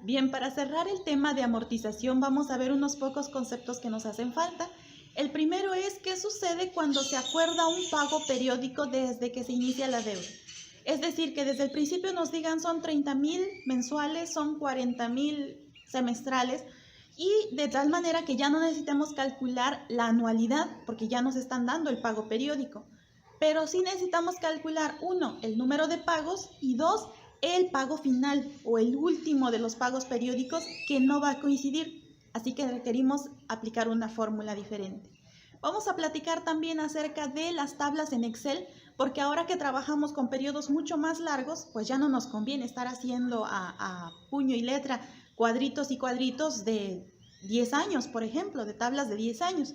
Bien, para cerrar el tema de amortización vamos a ver unos pocos conceptos que nos hacen falta. El primero es qué sucede cuando se acuerda un pago periódico desde que se inicia la deuda. Es decir, que desde el principio nos digan son 30,000 mensuales, son 40,000 semestrales y de tal manera que ya no necesitemos calcular la anualidad porque ya nos están dando el pago periódico. Pero sí necesitamos calcular, uno, el número de pagos y dos, el pago final o el último de los pagos periódicos que no va a coincidir. Así que requerimos aplicar una fórmula diferente. Vamos a platicar también acerca de las tablas en Excel, porque ahora que trabajamos con periodos mucho más largos, pues ya no nos conviene estar haciendo a puño y letra cuadritos y cuadritos de 10 años, por ejemplo, de tablas de 10 años.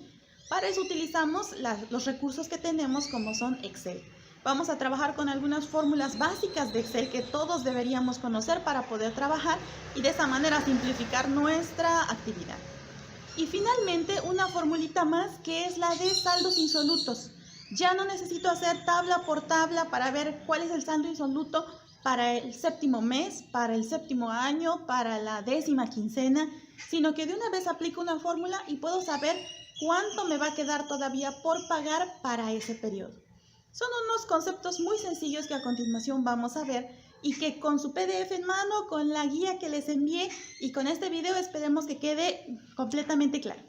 Para eso utilizamos los recursos que tenemos como son Excel. Vamos a trabajar con algunas fórmulas básicas de Excel que todos deberíamos conocer para poder trabajar y de esa manera simplificar nuestra actividad. Y finalmente una formulita más que es la de saldos insolutos. Ya no necesito hacer tabla por tabla para ver cuál es el saldo insoluto para el séptimo mes, para el séptimo año, para la 10ª quincena, sino que de una vez aplico una fórmula y puedo saber cuánto me va a quedar todavía por pagar para ese periodo. Son unos conceptos muy sencillos que a continuación vamos a ver y que con su PDF en mano, con la guía que les envié y con este video esperemos que quede completamente claro.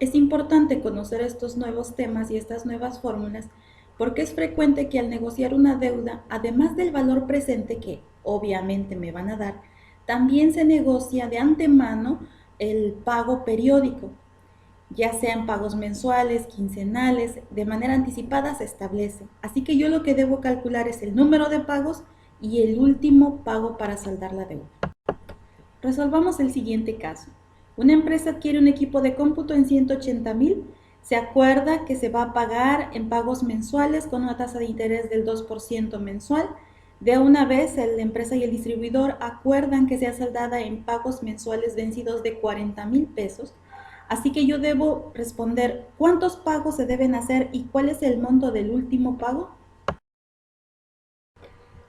Es importante conocer estos nuevos temas y estas nuevas fórmulas porque es frecuente que al negociar una deuda, además del valor presente que obviamente me van a dar, también se negocia de antemano el pago periódico, ya sean pagos mensuales, quincenales, de manera anticipada se establece. Así que yo lo que debo calcular es el número de pagos y el último pago para saldar la deuda. Resolvamos el siguiente caso. Una empresa adquiere un equipo de cómputo en 180,000, se acuerda que se va a pagar en pagos mensuales con una tasa de interés del 2% mensual. De una vez, la empresa y el distribuidor acuerdan que sea saldada en pagos mensuales vencidos de 40,000 pesos. Así que yo debo responder cuántos pagos se deben hacer y cuál es el monto del último pago.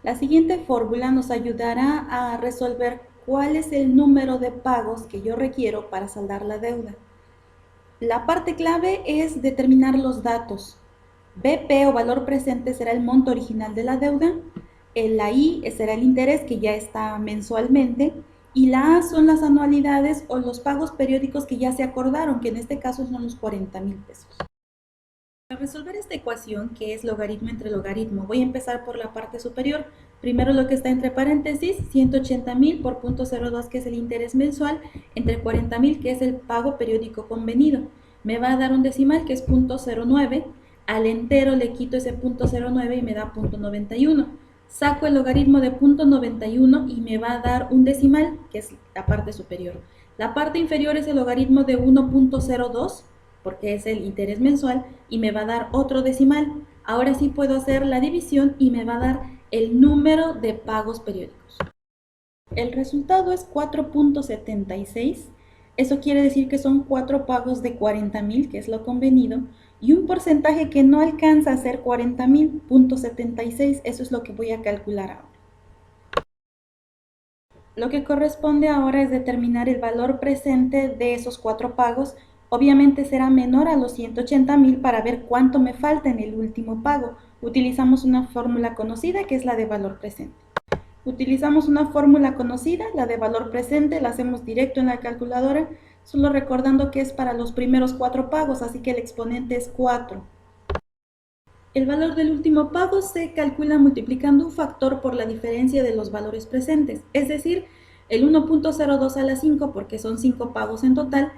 La siguiente fórmula nos ayudará a resolver cuál es el número de pagos que yo requiero para saldar la deuda. La parte clave es determinar los datos. BP o valor presente será el monto original de la deuda, la I será el interés que ya está mensualmente y la A son las anualidades o los pagos periódicos que ya se acordaron, que en este caso son los 40,000 pesos. Para resolver esta ecuación, que es logaritmo entre logaritmo, voy a empezar por la parte superior. Primero lo que está entre paréntesis, 180,000 por 0.02, que es el interés mensual, entre 40,000, que es el pago periódico convenido. Me va a dar un decimal, que es 0.09. Al entero le quito ese 0.09 y me da 0.91. Saco el logaritmo de 0.91 y me va a dar un decimal, que es la parte superior. La parte inferior es el logaritmo de 1.02, porque es el interés mensual, y me va a dar otro decimal. Ahora sí puedo hacer la división y me va a dar el número de pagos periódicos. El resultado es 4.76. Eso quiere decir que son 4 pagos de 40,000, que es lo convenido, y un porcentaje que no alcanza a ser 40,000, 0.76. Eso es lo que voy a calcular ahora. Lo que corresponde ahora es determinar el valor presente de esos 4 pagos. Obviamente será menor a los 180,000 para ver cuánto me falta en el último pago. Utilizamos una fórmula conocida que es la de valor presente. Utilizamos una fórmula conocida, la de valor presente, la hacemos directo en la calculadora, solo recordando que es para los primeros 4 pagos, así que el exponente es 4. El valor del último pago se calcula multiplicando un factor por la diferencia de los valores presentes, es decir, el 1.02 a la 5, porque son 5 pagos en total,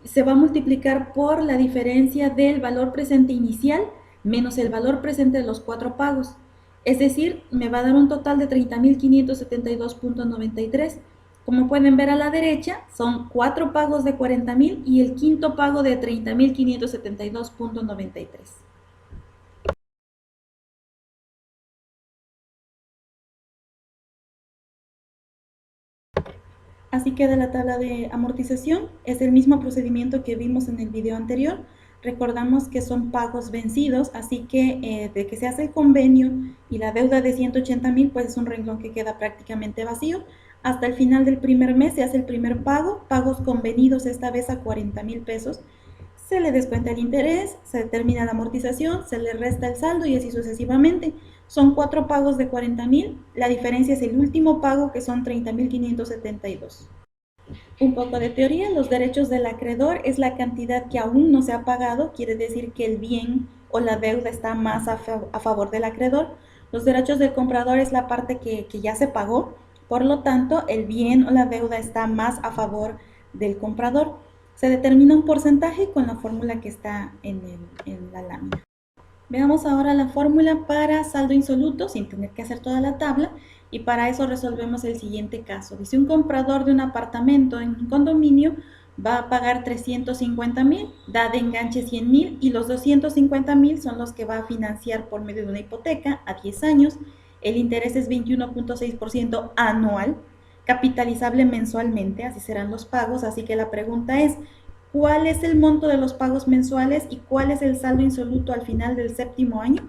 se va a multiplicar por la diferencia del valor presente inicial menos el valor presente de los 4 pagos. Es decir, me va a dar un total de 30,572.93. Como pueden ver a la derecha, son 4 pagos de 40,000 y el quinto pago de 30,572.93. Así queda la tabla de amortización. Es el mismo procedimiento que vimos en el video anterior. Recordamos que son pagos vencidos, así que de que se hace el convenio y la deuda de 180.000, pues es un renglón que queda prácticamente vacío. Hasta el final del primer mes se hace el primer pago, pagos convenidos esta vez a 40.000 pesos. Se le descuenta el interés, se determina la amortización, se le resta el saldo y así sucesivamente. Son 4 pagos de 40.000, la diferencia es el último pago que son 30.572. Un poco de teoría, los derechos del acreedor es la cantidad que aún no se ha pagado, quiere decir que el bien o la deuda está más a favor del acreedor. Los derechos del comprador es la parte que ya se pagó, por lo tanto el bien o la deuda está más a favor del comprador. Se determina un porcentaje con la fórmula que está en la lámina. Veamos ahora la fórmula para saldo insoluto sin tener que hacer toda la tabla, y para eso resolvemos el siguiente caso. Dice, un comprador de un apartamento en un condominio va a pagar 350.000, da de enganche 100.000 y los 250.000 son los que va a financiar por medio de una hipoteca a 10 años. El interés es 21.6% anual, capitalizable mensualmente, así serán los pagos. Así que la pregunta es, ¿cuál es el monto de los pagos mensuales y cuál es el saldo insoluto al final del séptimo año?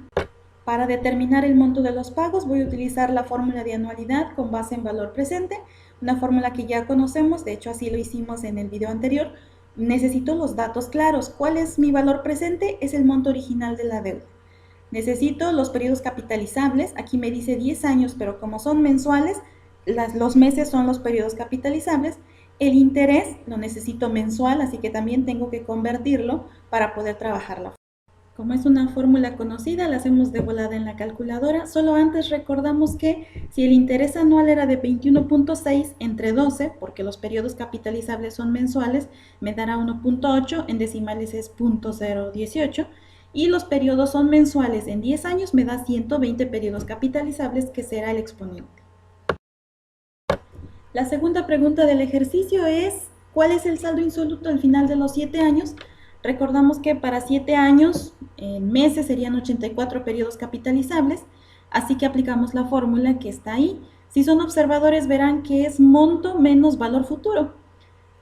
Para determinar el monto de los pagos voy a utilizar la fórmula de anualidad con base en valor presente, una fórmula que ya conocemos, de hecho así lo hicimos en el video anterior. Necesito los datos claros. ¿Cuál es mi valor presente? Es el monto original de la deuda. Necesito los periodos capitalizables, aquí me dice 10 años, pero como son mensuales, los meses son los periodos capitalizables. El interés lo necesito mensual, así que también tengo que convertirlo para poder trabajar la fórmula. Como es una fórmula conocida, la hacemos de volada en la calculadora. Solo antes recordamos que si el interés anual era de 21.6 entre 12, porque los periodos capitalizables son mensuales, me dará 1.8, en decimales es 0.018, y los periodos son mensuales en 10 años, me da 120 periodos capitalizables, que será el exponente. La segunda pregunta del ejercicio es, ¿cuál es el saldo insoluto al final de los 7 años? Recordamos que para 7 años, en meses serían 84 periodos capitalizables, así que aplicamos la fórmula que está ahí. Si son observadores verán que es monto menos valor futuro.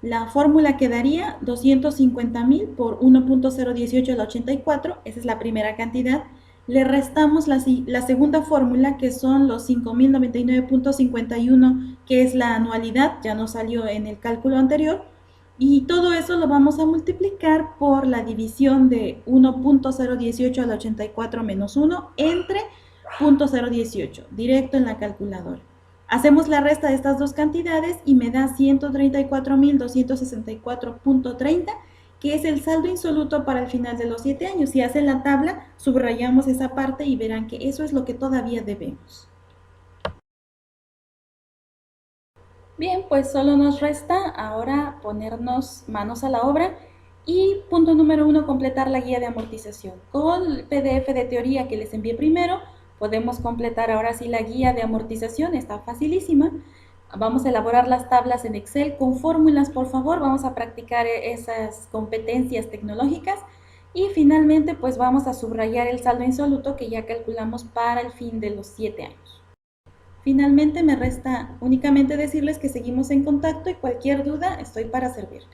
La fórmula quedaría 250.000 por 1.018 al 84, esa es la primera cantidad. Le restamos la segunda fórmula, que son los 5.099.51, que es la anualidad, ya nos salió en el cálculo anterior, y todo eso lo vamos a multiplicar por la división de 1.018 al 84 menos 1 entre 0.018, directo en la calculadora. Hacemos la resta de estas dos cantidades y me da 134.264.30, que es el saldo insoluto para el final de los 7 años. Si hacen la tabla, subrayamos esa parte y verán que eso es lo que todavía debemos. Bien, pues solo nos resta ahora ponernos manos a la obra y punto número 1, completar la guía de amortización. Con el PDF de teoría que les envié primero, podemos completar ahora sí la guía de amortización, está facilísima. Vamos a elaborar las tablas en Excel con fórmulas, por favor, vamos a practicar esas competencias tecnológicas y finalmente pues vamos a subrayar el saldo insoluto que ya calculamos para el fin de los 7 años. Finalmente me resta únicamente decirles que seguimos en contacto y cualquier duda estoy para servirles.